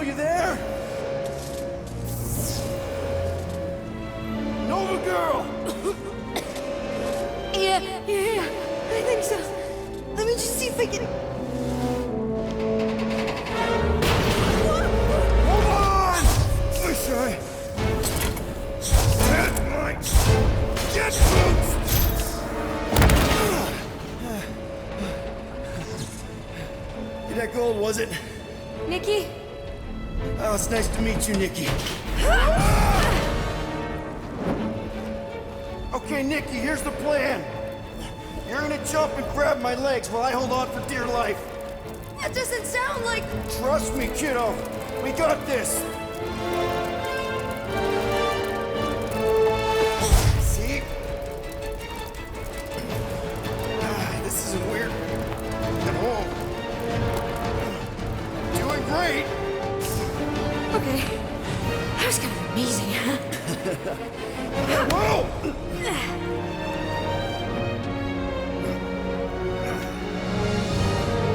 Neo, you there? Nova girl! Yeah, I think so. Let me just see if I can... Hold on! Wish I... That's mine! Get boots! That gold, was it? Nikki? Oh, it's nice to meet you, Nikki. Okay, Nikki, here's the plan. You're gonna jump and grab my legs while I hold on for dear life. That doesn't sound like... Trust me, kiddo. We got this. See? This isn't weird. I'm home. Doing great. Okay. That was kind of amazing, huh? Whoa!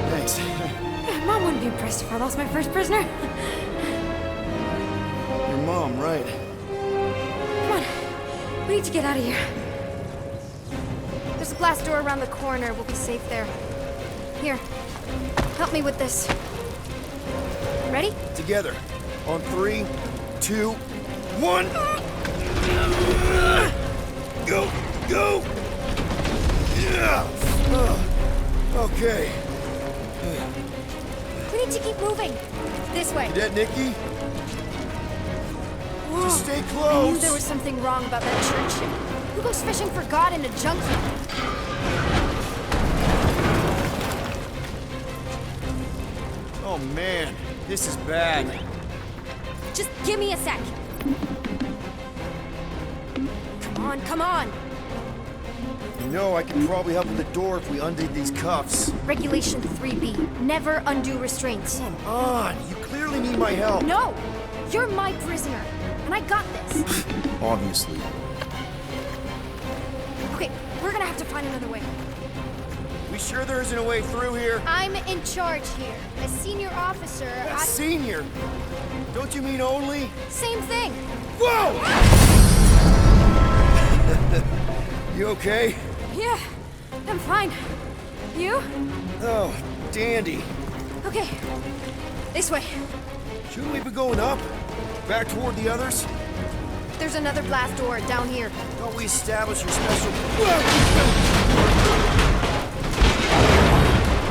Thanks. Mom wouldn't be impressed if I lost my first prisoner. Your mom, right? Come on. We need to get out of here. There's a glass door around the corner. We'll be safe there. Here. Help me with this. Ready? Together. On 3, 2, 1. Go! Go! Yeah! Okay. We need to keep moving. This way. Dead, Nikki? Whoa. Just stay I knew close. there was something wrong about that church. Who goes fishing for God in a junkyard? Oh man, this is bad. Just give me a sec. Come on, come on. You know, I could probably help with the door if we undid these cuffs. Regulation 3B. Never undo restraints. Come on, you clearly need my help. No! You're my prisoner, and I got this. Obviously. Okay, we're gonna have to find another way. We sure there isn't a way through here? I'm in charge here. As senior officer, A senior? Don't you mean only? Same thing. Whoa! You okay? Yeah, I'm fine. You? Oh, dandy. Okay. This way. Shouldn't we be going up? Back toward the others? There's another blast door down here. Don't we establish your special...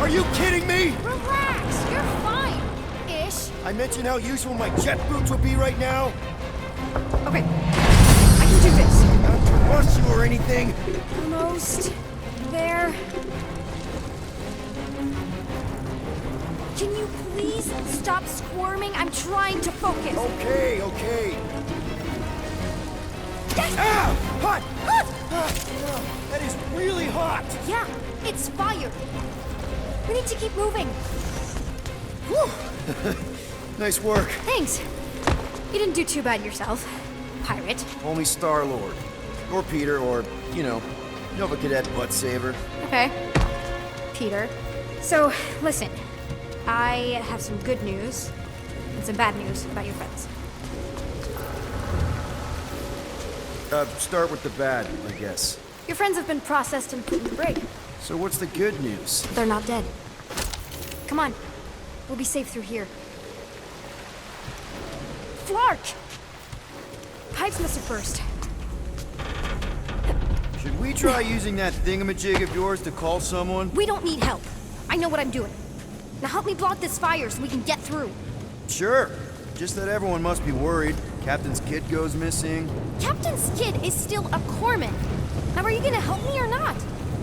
Are you kidding me? Relax, you're fine. Ish. I mentioned how useful my jet boots would be right now. Okay, I can do this. Not to rush you or anything. Almost there. Can you please stop squirming? I'm trying to focus. Okay, okay. Yes! Ah! Hot! Hot! That is really hot! Yeah, it's fire. We need to keep moving. Whew. Nice work. Thanks. You didn't do too bad yourself, pirate. Only Star-Lord. Or Peter, or, you know, Nova Cadet Butt Saver. Okay. Peter. So, listen. I have some good news and some bad news about your friends. Start with the bad, I guess. Your friends have been processed and put in the brig. So what's the good news? They're not dead. Come on. We'll be safe through here. Flark! Pipes must have burst. Should we try using that thingamajig of yours to call someone? We don't need help. I know what I'm doing. Now help me block this fire so we can get through. Sure. Just that everyone must be worried. Captain's kid goes missing. Captain's kid is still a corpsman. Now are you gonna help me or not?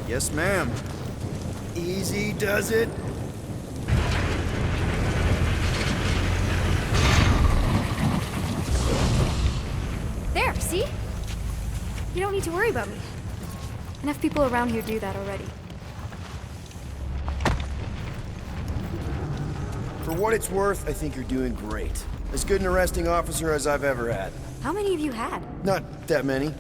Yes, ma'am. Easy does it. There, see? You don't need to worry about me. Enough people around here do that already. For what it's worth, I think you're doing great. As good an arresting officer as I've ever had. How many of you had? Not that many.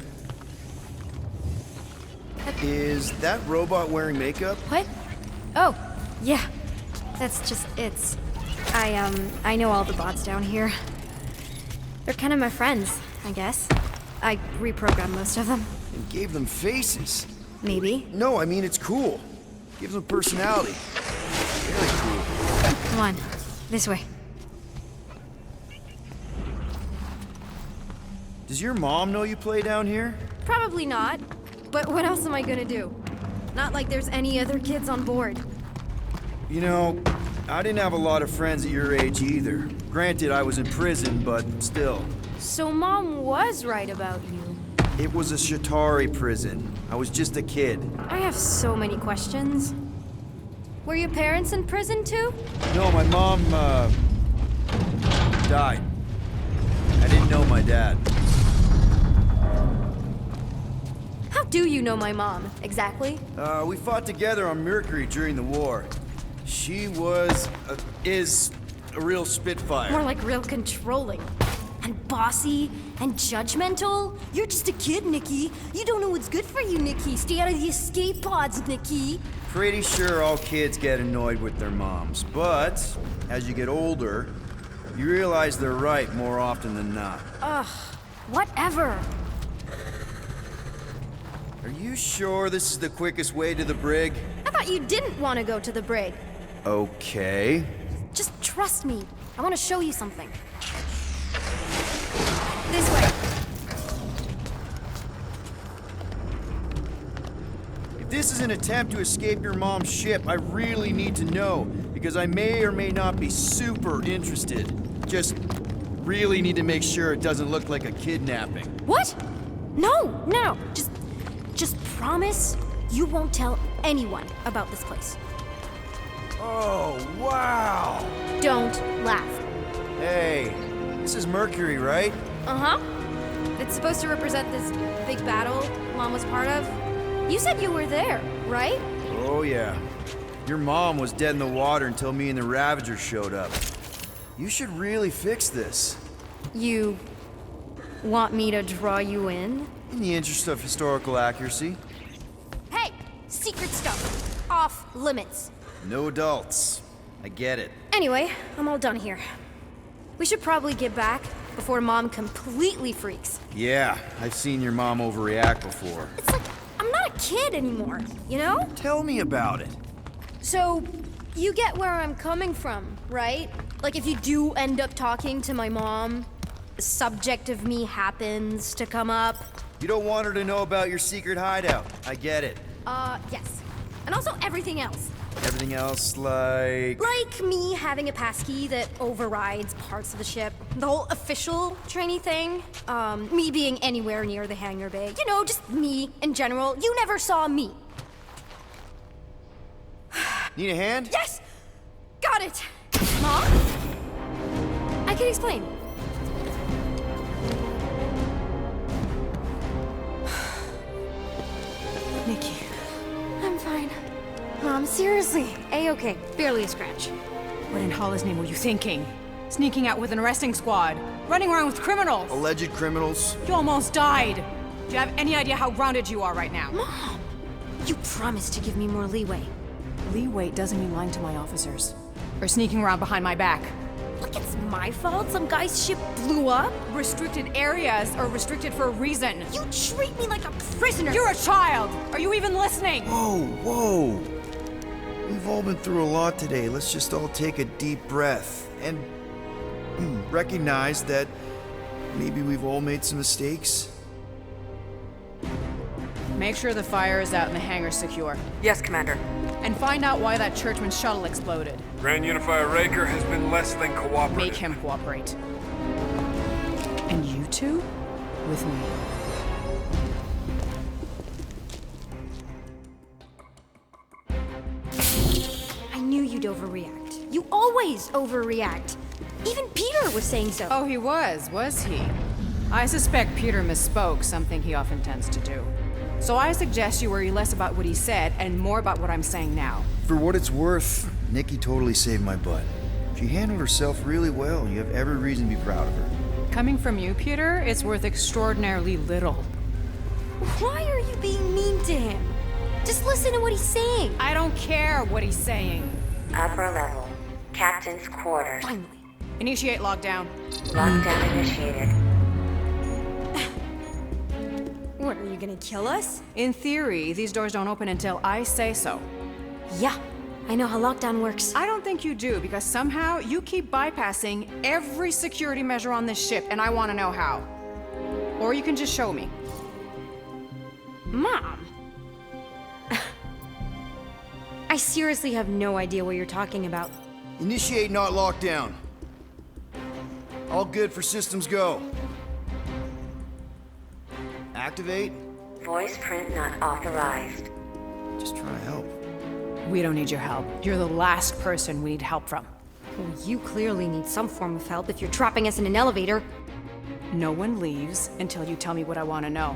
Is that robot wearing makeup? What? Oh, yeah. That's just, it's I know all the bots down here. They're kind of my friends, I guess. I reprogrammed most of them. And gave them faces. Maybe. No, I mean, it's cool. Gives them personality. Very cool. Come on, this way. Does your mom know you play down here? Probably not. But what else am I gonna do? Not like there's any other kids on board. You know, I didn't have a lot of friends at your age either. Granted, I was in prison, but still. So Mom was right about you. It was a Shatari prison. I was just a kid. I have so many questions. Were your parents in prison too? No, my mom, died. I didn't know my dad. How do you know my mom, exactly? We fought together on Mercury during the war. She is a real spitfire. More like real controlling. And bossy and judgmental. You're just a kid, Nikki. You don't know what's good for you, Nikki. Stay out of the escape pods, Nikki. Pretty sure all kids get annoyed with their moms, but as you get older, you realize they're right more often than not. Ugh, whatever. Are you sure this is the quickest way to the brig? I thought you didn't want to go to the brig. Okay. Just trust me. I want to show you something. This way. If this is an attempt to escape your mom's ship, I really need to know, because I may or may not be super interested. Just really need to make sure it doesn't look like a kidnapping. What? No. Just promise you won't tell anyone about this place. Oh, wow! Don't laugh. Hey, this is Mercury, right? Uh-huh. It's supposed to represent this big battle Mom was part of. You said you were there, right? Oh, yeah. Your mom was dead in the water until me and the Ravagers showed up. You should really fix this. You want me to draw you in? In the interest of historical accuracy. Hey! Secret stuff. Off limits. No adults. I get it. Anyway, I'm all done here. We should probably get back before Mom completely freaks. Yeah, I've seen your mom overreact before. It's like, I'm not a kid anymore, you know? Tell me about it. So, you get where I'm coming from, right? Like if you do end up talking to my mom, the subject of me happens to come up. You don't want her to know about your secret hideout. I get it. Yes. And also everything else. Everything else, like... Like me having a passkey that overrides parts of the ship. The whole official trainee thing. Me being anywhere near the hangar bay. You know, just me in general. You never saw me. Need a hand? Yes! Got it! Mom? I can explain. Nikki. I'm fine. Mom, seriously. A-okay. Barely a scratch. What in Hollis' name were you thinking? Sneaking out with an arresting squad? Running around with criminals? Alleged criminals? You almost died! Do you have any idea how grounded you are right now? Mom! You promised to give me more leeway. Leeway doesn't mean lying to my officers. Or sneaking around behind my back. Look, it's my fault some guy's ship blew up. Restricted areas are restricted for a reason. You treat me like a prisoner. You're a child! Are you even listening? Whoa. We've all been through a lot today. Let's just all take a deep breath and recognize that maybe we've all made some mistakes. Make sure the fire is out and the hangar's secure. Yes, Commander. And find out why that churchman's shuttle exploded. Grand Unifier Raker has been less than cooperative. Make him cooperate. And you two? With me. I knew you'd overreact. You always overreact. Even Peter was saying so. Oh, he was he? I suspect Peter misspoke, something he often tends to do. So I suggest you worry less about what he said and more about what I'm saying now. For what it's worth, Nikki totally saved my butt. She handled herself really well, and you have every reason to be proud of her. Coming from you, Peter, it's worth extraordinarily little. Why are you being mean to him? Just listen to what he's saying. I don't care what he's saying. Upper level. Captain's quarters. Finally. Initiate lockdown. Lockdown initiated. What, are you gonna kill us? In theory, these doors don't open until I say so. Yeah, I know how lockdown works. I don't think you do, because somehow you keep bypassing every security measure on this ship, and I want to know how. Or you can just show me. Mom! I seriously have no idea what you're talking about. Initiate not lockdown. All good for systems go. Activate. Voice print not authorized. Just trying to help. We don't need your help. You're the last person we need help from. Well, you clearly need some form of help if you're trapping us in an elevator. No one leaves until you tell me what I want to know.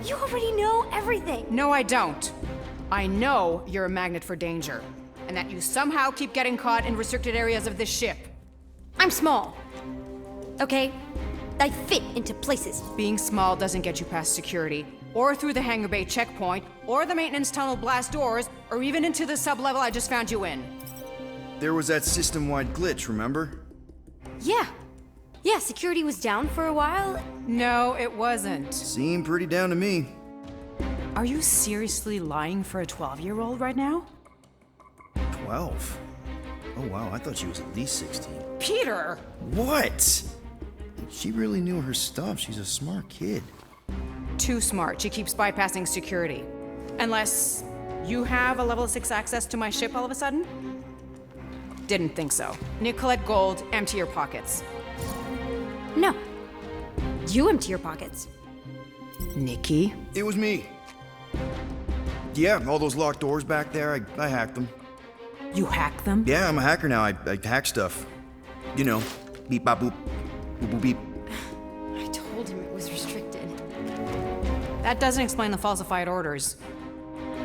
You already know everything! No, I don't. I know you're a magnet for danger, and that you somehow keep getting caught in restricted areas of this ship. I'm small. Okay? I fit into places. Being small doesn't get you past security, or through the hangar bay checkpoint, or the maintenance tunnel blast doors, or even into the sub-level I just found you in. There was that system-wide glitch, remember? Yeah. Yeah, security was down for a while. No, it wasn't. Seemed pretty down to me. Are you seriously lying for a 12-year-old right now? 12? Oh wow, I thought she was at least 16. Peter! What? She really knew her stuff. She's a smart kid. Too smart. She keeps bypassing security. Unless you have a level 6 access to my ship all of a sudden? Didn't think so. Nicolette Gold, empty your pockets. No. You empty your pockets. Nikki? It was me. Yeah, all those locked doors back there, I hacked them. You hacked them? Yeah, I'm a hacker now. I hack stuff. You know, beep bop boop, boop boop beep. I told him it was restricted. That doesn't explain the falsified orders.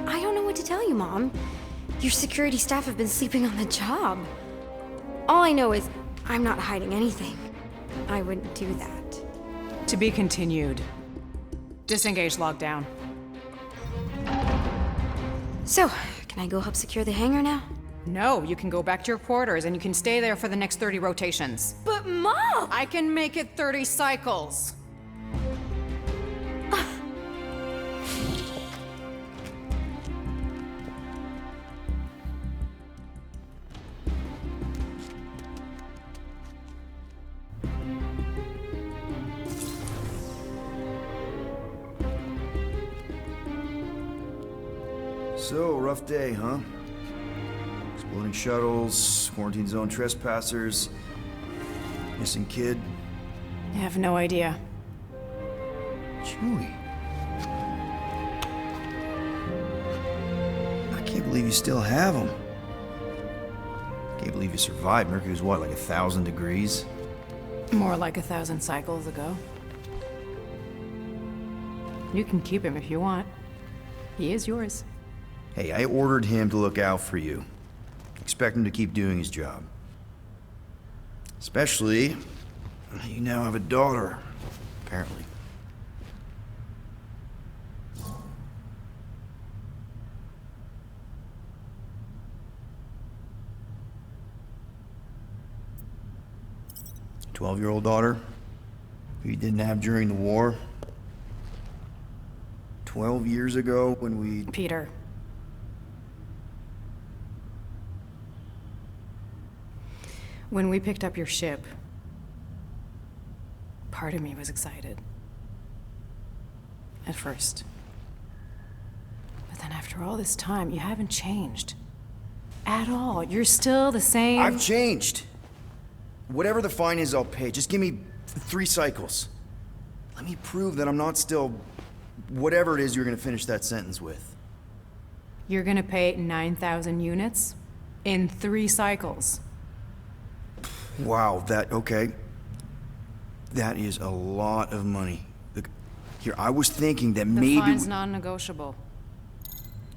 I don't know what to tell you, Mom. Your security staff have been sleeping on the job. All I know is I'm not hiding anything. I wouldn't do that. To be continued. Disengage lockdown. So, can I go help secure the hangar now? No, you can go back to your quarters and you can stay there for the next 30 rotations. But Mom! I can make it 30 cycles. So, rough day, huh? Exploding shuttles, quarantine zone trespassers, missing kid. I have no idea. Chewie. I can't believe you still have him. Can't believe you survived. Mercury's what, like 1,000 degrees? More like 1,000 cycles ago. You can keep him if you want. He is yours. Hey, I ordered him to look out for you. Expect him to keep doing his job. Especially, you now have a daughter, apparently. A 12-year-old daughter who you didn't have during the war. 12 years ago when we... Peter. When we picked up your ship, part of me was excited. At first. But then after all this time, you haven't changed. At all. You're still the same... I've changed. Whatever the fine is, I'll pay. Just give me 3 cycles. Let me prove that I'm not still... whatever it is you're gonna finish that sentence with. You're gonna pay 9,000 units in 3 cycles. Wow, okay. That is a lot of money. Look, here, I was thinking that The maybe... fine's non-negotiable.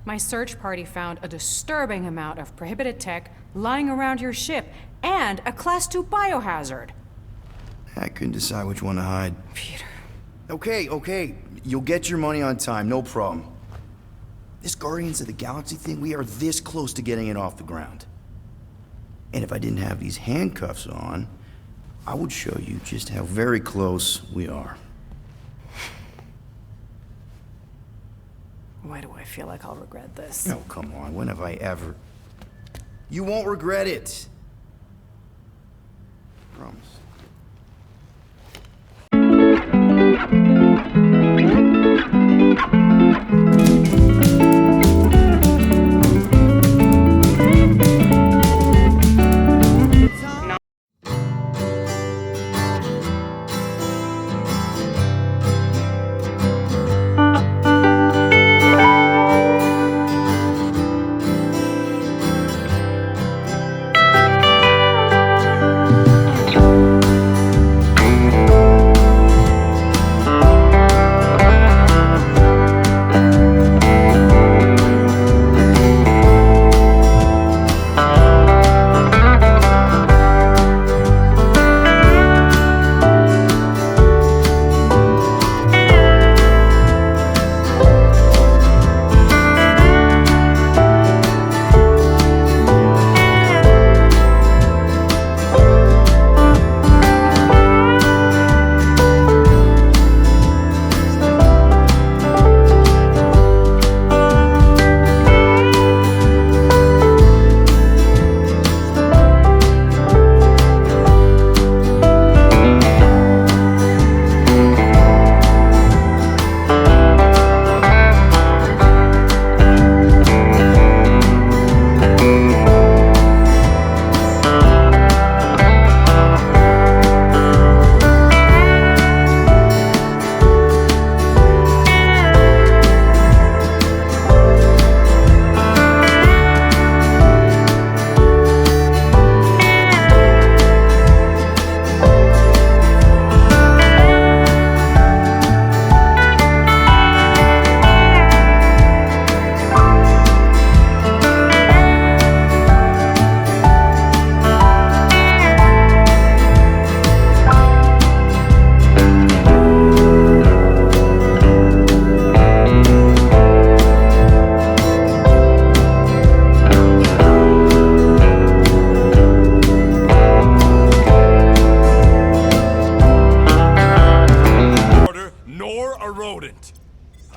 My search party found a disturbing amount of prohibited tech lying around your ship, and a Class 2 biohazard. I couldn't decide which one to hide. Peter. Okay. You'll get your money on time, no problem. This Guardians of the Galaxy thing, we are this close to getting it off the ground. And if I didn't have these handcuffs on, I would show you just how very close we are. Why do I feel like I'll regret this? Oh, come on, when have I ever... You won't regret it. Promise.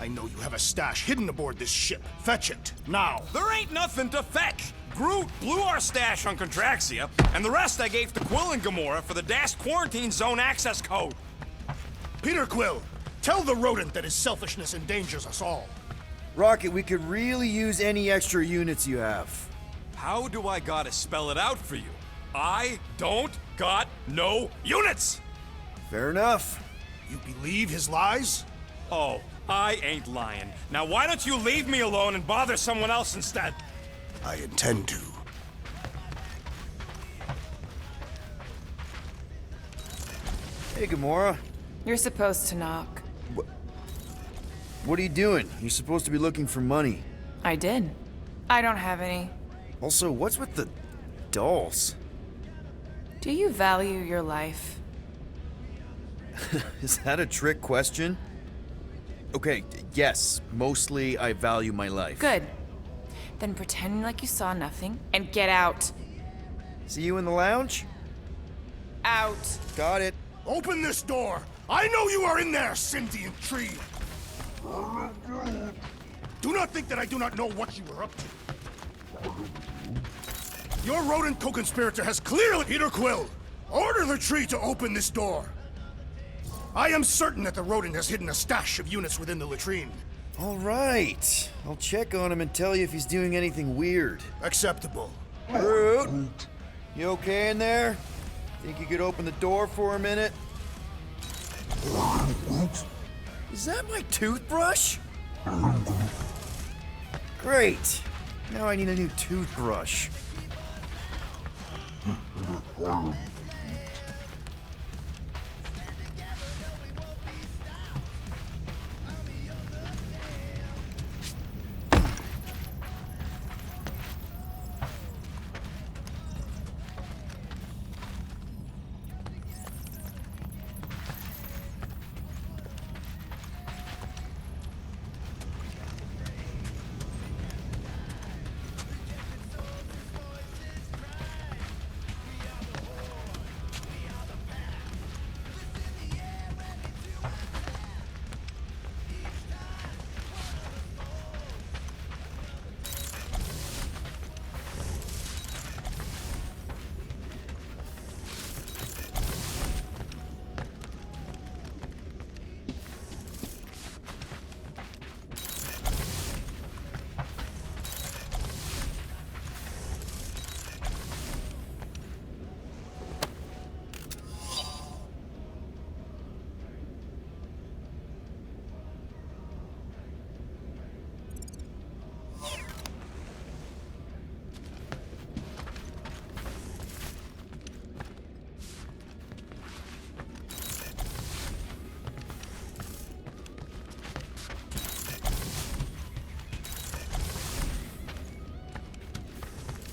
I know you have a stash hidden aboard this ship. Fetch it, now. There ain't nothing to fetch. Groot blew our stash on Contraxia, and the rest I gave to Quill and Gamora for the DAS quarantine zone access code. Peter Quill, tell the rodent that his selfishness endangers us all. Rocket, we could really use any extra units you have. How do I gotta spell it out for you? I don't got no units! Fair enough. You believe his lies? Oh, I ain't lying. Now why don't you leave me alone and bother someone else instead? I intend to. Hey, Gamora. You're supposed to knock. What are you doing? You're supposed to be looking for money. I did. I don't have any. Also, what's with the dolls? Do you value your life? Is that a trick question? Okay, yes, mostly I value my life. Good. Then pretend like you saw nothing and get out. See you in the lounge? Out. Got it. Open this door! I know you are in there, sentient tree! Do not think that I do not know what you were up to. Your rodent co-conspirator has clearly... Peter Quill, order the tree to open this door. I am certain that the rodent has hidden a stash of units within the latrine. All right. I'll check on him and tell you if he's doing anything weird. Acceptable. Groot, you okay in there? Think you could open the door for a minute? Is that my toothbrush? Great. Now I need a new toothbrush.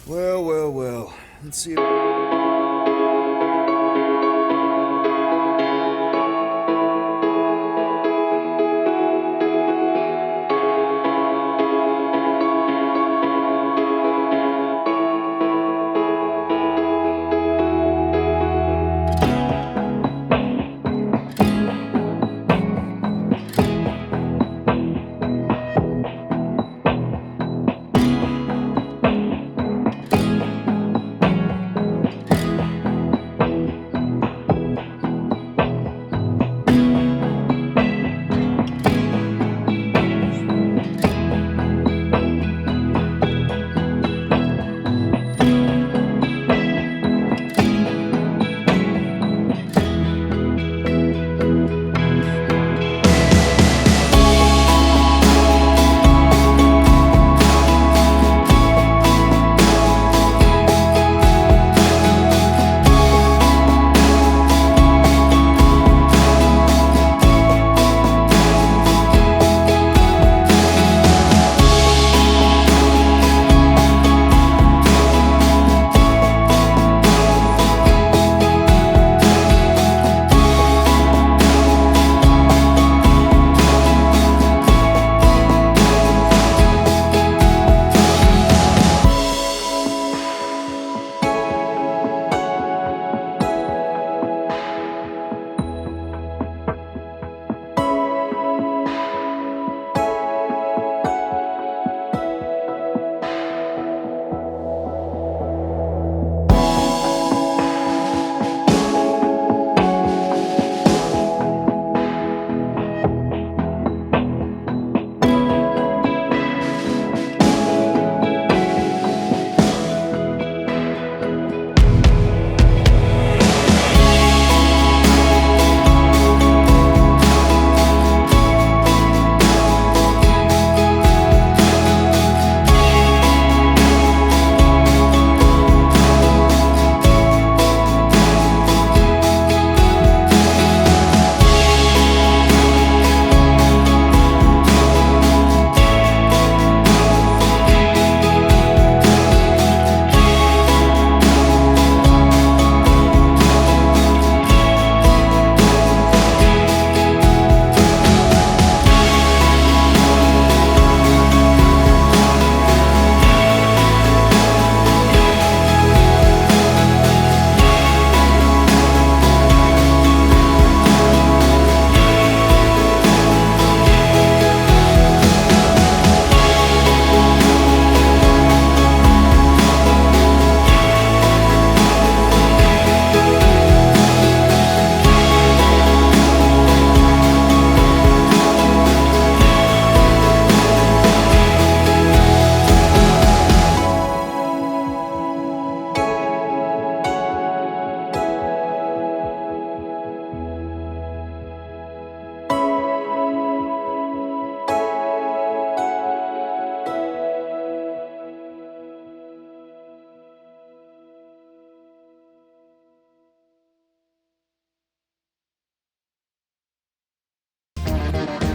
Well, well, well. Let's see.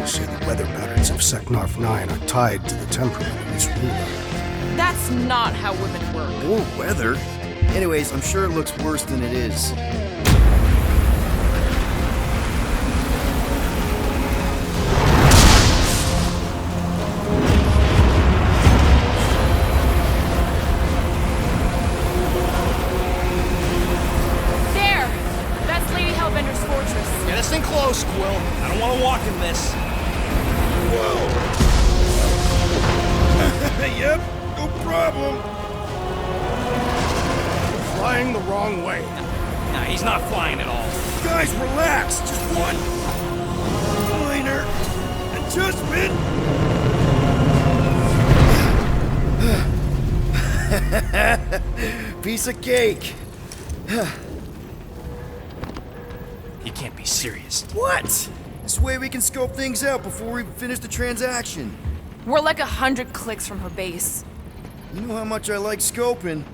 Say the weather patterns of Seknarf 9 are tied to the temperament of its ruler. That's not how women work. Or weather. Anyways, I'm sure it looks worse than it is. There! That's Lady Hellbender's fortress. Get us in close, Quill. I don't want to walk in this. Whoa! Yep, no problem. Flying the wrong way. Nah, he's not flying at all. Guys, relax. Just one minor adjustment. Piece of cake. He can't be serious. What? This way we can scope things out before we finish the transaction. We're like 100 clicks from her base. You know how much I like scoping.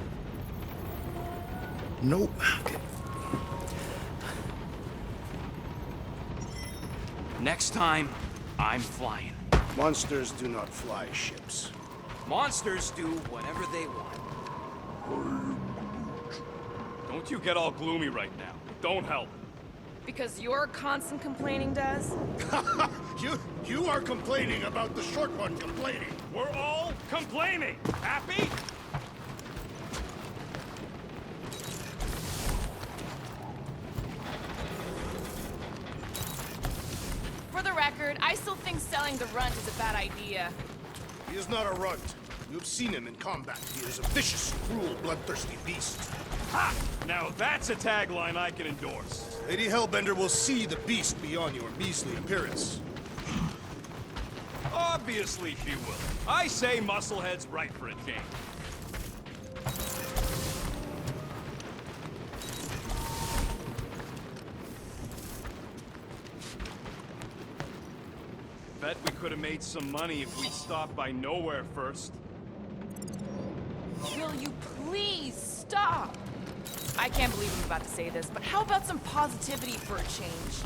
Nope. Okay. Next time, I'm flying. Monsters do not fly ships. Monsters do whatever they want. Don't you get all gloomy right now. Don't help. Because your constant complaining does? You are complaining about the short one complaining. We're all complaining. Happy? For the record, I still think selling the runt is a bad idea. He is not a runt. You've seen him in combat. He is a vicious, cruel, bloodthirsty beast. Ha! Now that's a tagline I can endorse. Lady Hellbender will see the beast beyond your measly appearance. Obviously she will. I say Musclehead's right for a change. Bet we could have made some money if we'd stopped by Nowhere first. Will you please stop? I can't believe I'm about to say this, but how about some positivity for a change?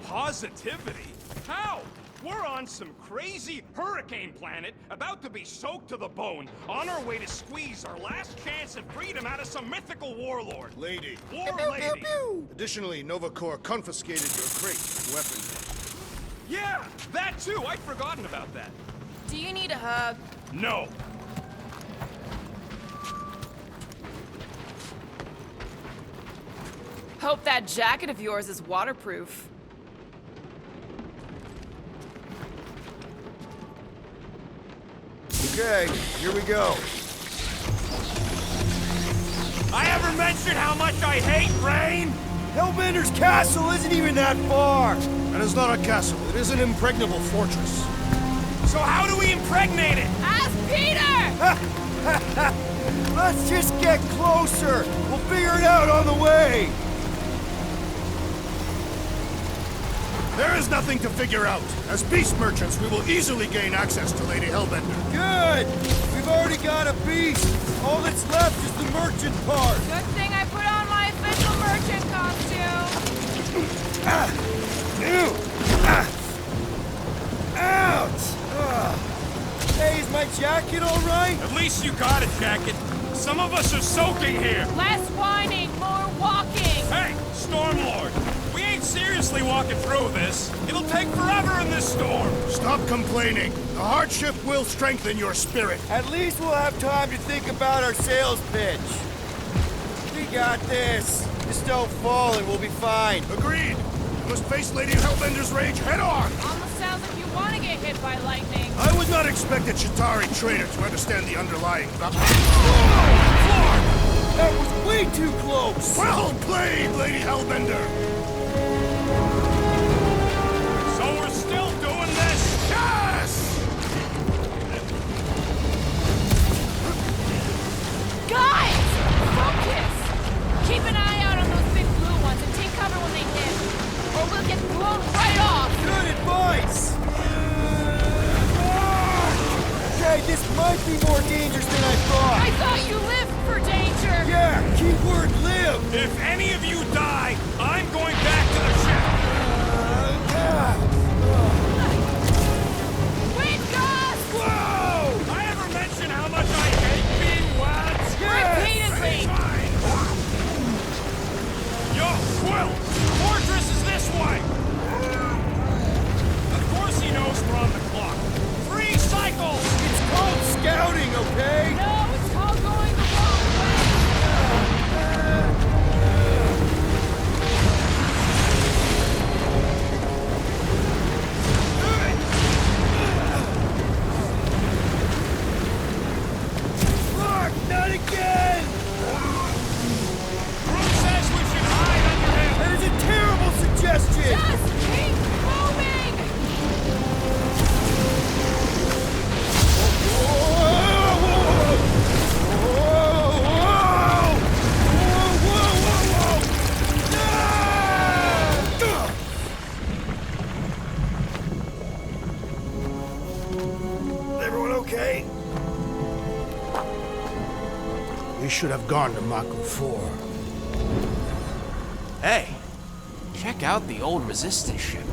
Positivity? How? We're on some crazy hurricane planet, about to be soaked to the bone, on our way to squeeze our last chance at freedom out of some mythical warlord. Lady. War lady. Additionally, Nova Corps confiscated your crate and weapon. Yeah, that too. I'd forgotten about that. Do you need a hug? No. Hope that jacket of yours is waterproof. Okay, here we go. I ever mentioned how much I hate rain? Hellbender's castle isn't even that far. That is not a castle. It is an impregnable fortress. So how do we impregnate it? Ask Peter! Let's just get closer. We'll figure it out on the way. There is nothing to figure out. As beast merchants, we will easily gain access to Lady Hellbender. Good. We've already got a beast. All that's left is the merchant part. Good thing I put on my official merchant costume. Ew. Ouch. Hey, is my jacket all right? At least you got a jacket. Some of us are soaking here. Less whining, more walking. Hey, Stormlord. We ain't seriously walking through this. It'll take forever in this storm. Stop complaining. The hardship will strengthen your spirit. At least we'll have time to think about our sales pitch. We got this. Just don't fall and we'll be fine. Agreed. You must face Lady Hellbender's rage head on. Almost sounds like you want to get hit by lightning. I would not expect a Chitauri trader to understand the underlying... That was way too close. Well played, Lady Hellbender. So we're still doing this? Yes! Guys! Focus! Keep an eye out on those big blue ones and take cover when they hit. Or we'll get blown right off! Good advice. Okay, this might be more dangerous than I thought. I thought you lived for danger! Yeah, keyword live. If any of you die, I'm going back to the ship. Wind gust! Whoa! I ever mention how much I hate being wet? Repeatedly! Yo, Quill! Fortress is this way! Of course he knows we're on the clock. 3 cycles! It's called scouting, okay? No, it's called going the wrong way! Fuck, not again! Brooke says we should hide under him. That is a terrible suggestion! Just keep moving! Everyone okay? We should have gone to Mako 4. Hey, check out the old Resistance ship.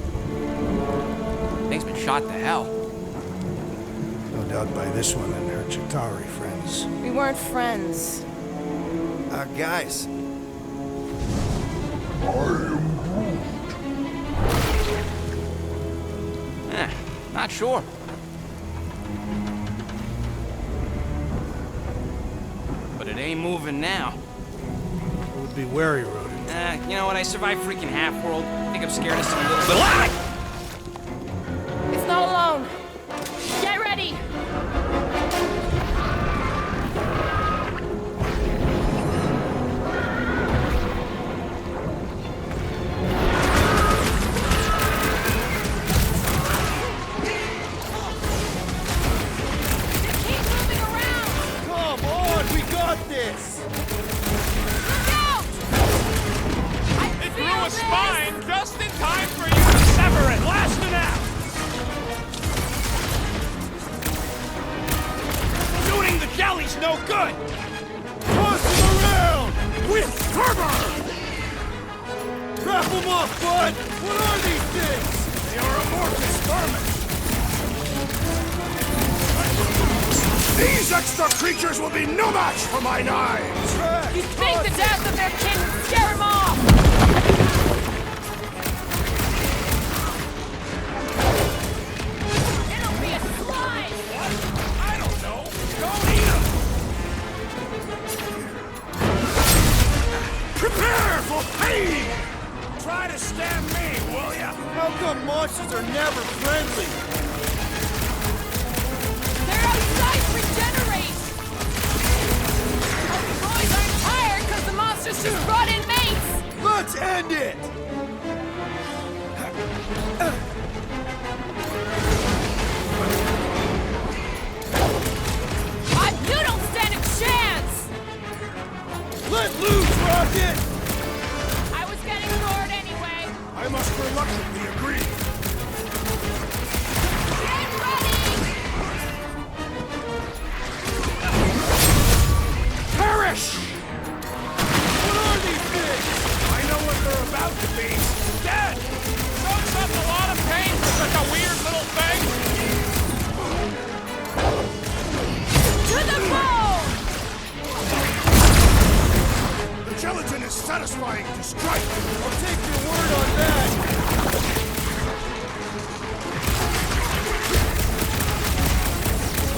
Thing's been shot to hell. No doubt by this one and her Chitauri friends. We weren't friends. Guys, Not sure. But it ain't moving now. I would be wary, rodent. You know what? I survived freaking Half-World. I think I'm scared of some little bit. It's not alone. Get ready! Keep moving around! Come on, we got this! Look out! I It feel grew a this! spine just in time for you to sever it. Blast it out! Shooting the jelly's no good! Toss him around! With fervor! Wrap him up, bud! What are these things? They are amorphous vermin! These extra creatures will be no match for my knives! You think the death of their king would scare him off! It'll be a slide! What? I don't know. Don't eat them! Prepare for pain! Try to stab me, will ya? How come monsters are never friendly? Their outsides regenerate! Our boys aren't tired because the monsters just brought in mates! Let's end it! You don't stand a chance! Let loose, Rocket! I was getting bored anyway. I must reluctantly agree. Get ready! Perish! What are these things? I know what they're about to be. Dead! Shows up a lot of pain for such a weird little thing. To the bone! The gelatin is satisfying to strike. I'll take your word on that!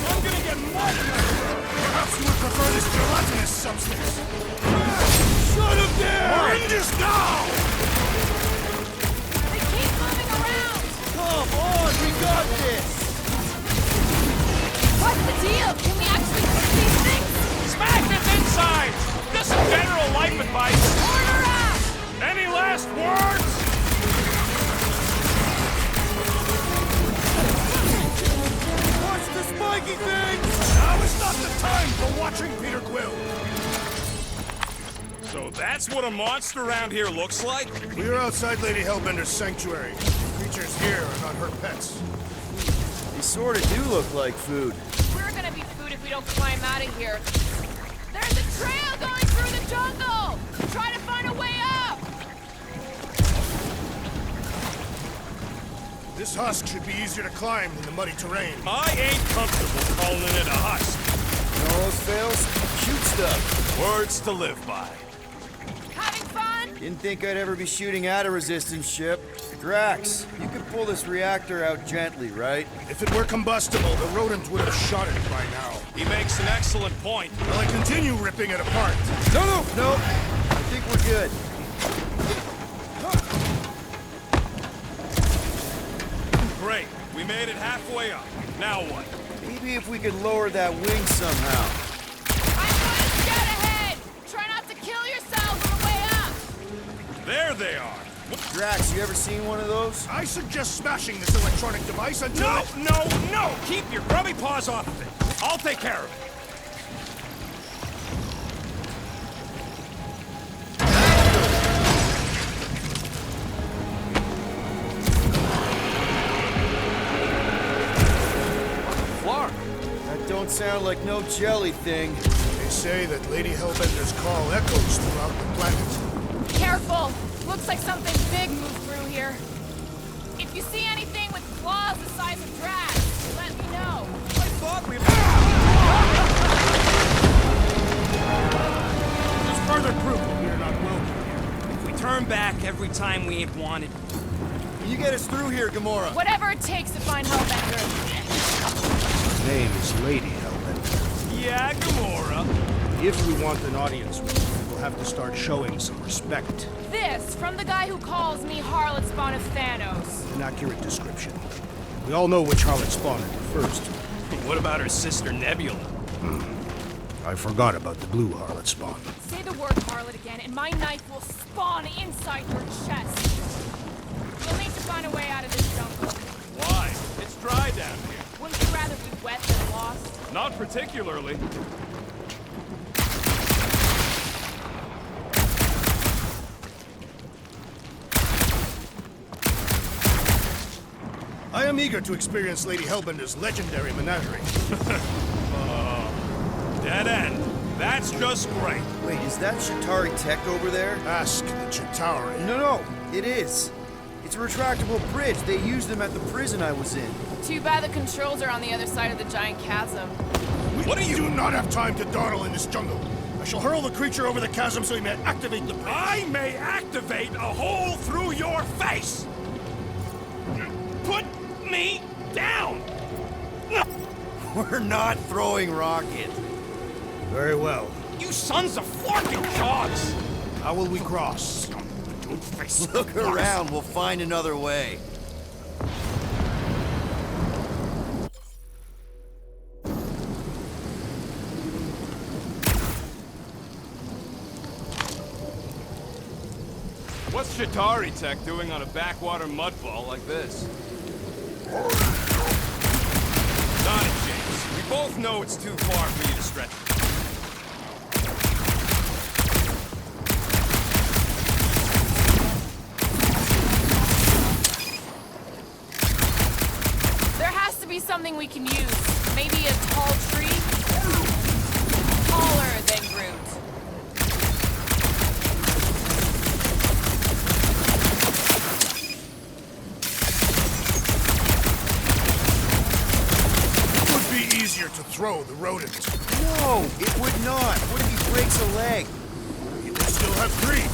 I'm gonna get mud. Perhaps you would prefer this gelatinous substance. Shut him down! Oranges now! They keep moving around! Come on, we got this! What's the deal? Can we actually fix these things? Smack its insides! Just some general life advice. Order up! Any last words? Watch the spiky things! Now is not the time for watching Peter Quill. So that's what a monster around here looks like? We are outside Lady Hellbender's sanctuary. Creatures here are not her pets. They sort of do look like food. We're gonna be food if we don't climb out of here. There's a trail going through the jungle! Try to find a way up! This husk should be easier to climb than the muddy terrain. I ain't comfortable calling it a husk. All else fails, shoot stuff. Words to live by. Having fun? Didn't think I'd ever be shooting at a resistance ship. Drax, you could pull this reactor out gently, right? If it were combustible, the rodent would have shot it by now. He makes an excellent point. Will I continue ripping it apart? No! I think we're good. Great. We made it halfway up. Now what? Maybe if we could lower that wing somehow. I'm going to scout ahead! Try not to kill yourselves on the way up! There they are. Drax, you ever seen one of those? I suggest smashing this electronic device until No! Keep your grubby paws off of it. I'll take care of it. Clark. That don't sound like no jelly thing. They say that Lady Hellbender's call echoes throughout the planet. Careful! Looks like something big moved through here. If you see anything with claws the size of Drax, let me know. I thought we... There's further proof that we are not welcome here. If we turn back every time we ain't wanted, Can you get us through here, Gamora? Whatever it takes to find Hellbender. Her name is Lady Hellbender. Yeah, Gamora. If we want an audience with her, we'll have to start showing some respect. This from the guy who calls me Harlot Spawn of Thanos. An accurate description. We all know which harlot spawned her first. What about her sister Nebula? I forgot about the blue harlot spawn. Say the word harlot again, and my knife will spawn inside your chest. We'll need to find a way out of this jungle. Why? It's dry down here. Wouldn't you rather be wet than lost? Not particularly. I am eager to experience Lady Hellbender's legendary menagerie. Dead end. That's just great. Wait, is that Chitauri tech over there? Ask the Chitauri. No, it is. It's a retractable bridge. They used them at the prison I was in. Too bad the controls are on the other side of the giant chasm. What do not have time to dawdle in this jungle. I shall hurl the creature over the chasm so he may activate the bridge. I may activate a hole through your face. Put me down. We're not throwing rocket. Very well. You sons of forking dogs. How will we cross? Look around. We'll find another way. What's Chitauri tech doing on a backwater mudfall like this? Not a chance. We both know it's too far for you to stretch. There has to be something we can use. Maybe a tall tree? Taller than Groot. Easier to throw the rodent. No, it would not. What if he breaks a leg? He will still have three.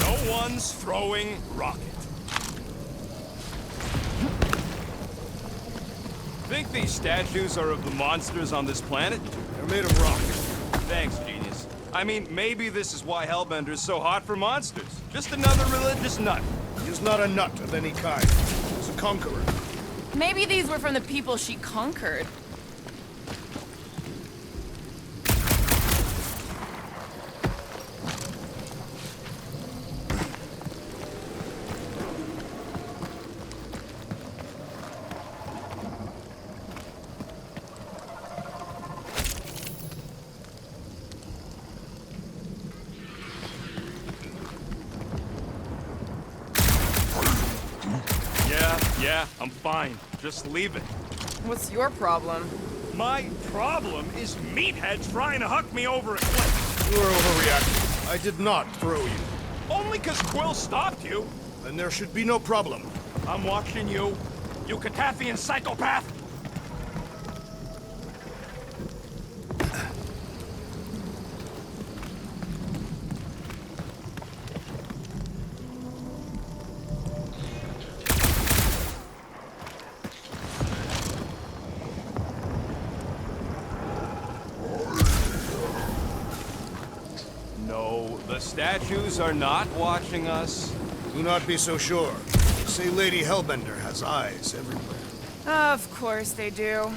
No one's throwing rocket. Think these statues are of the monsters on this planet? They're made of rock. Thanks, genius. I mean, maybe this is why Hellbender is so hot for monsters. Just another religious nut. He is not a nut of any kind. He's a conqueror. Maybe these were from the people she conquered. Yeah, I'm fine. Just leave it. What's your problem? My problem is meatheads trying to huck me over a cliff. You are overreacting. I did not throw you. Only 'cause Quill stopped you. Then there should be no problem. I'm watching you, you Cataffian psychopath. No, the statues are not watching us. Do not be so sure. Say Lady Hellbender has eyes everywhere. Of course they do.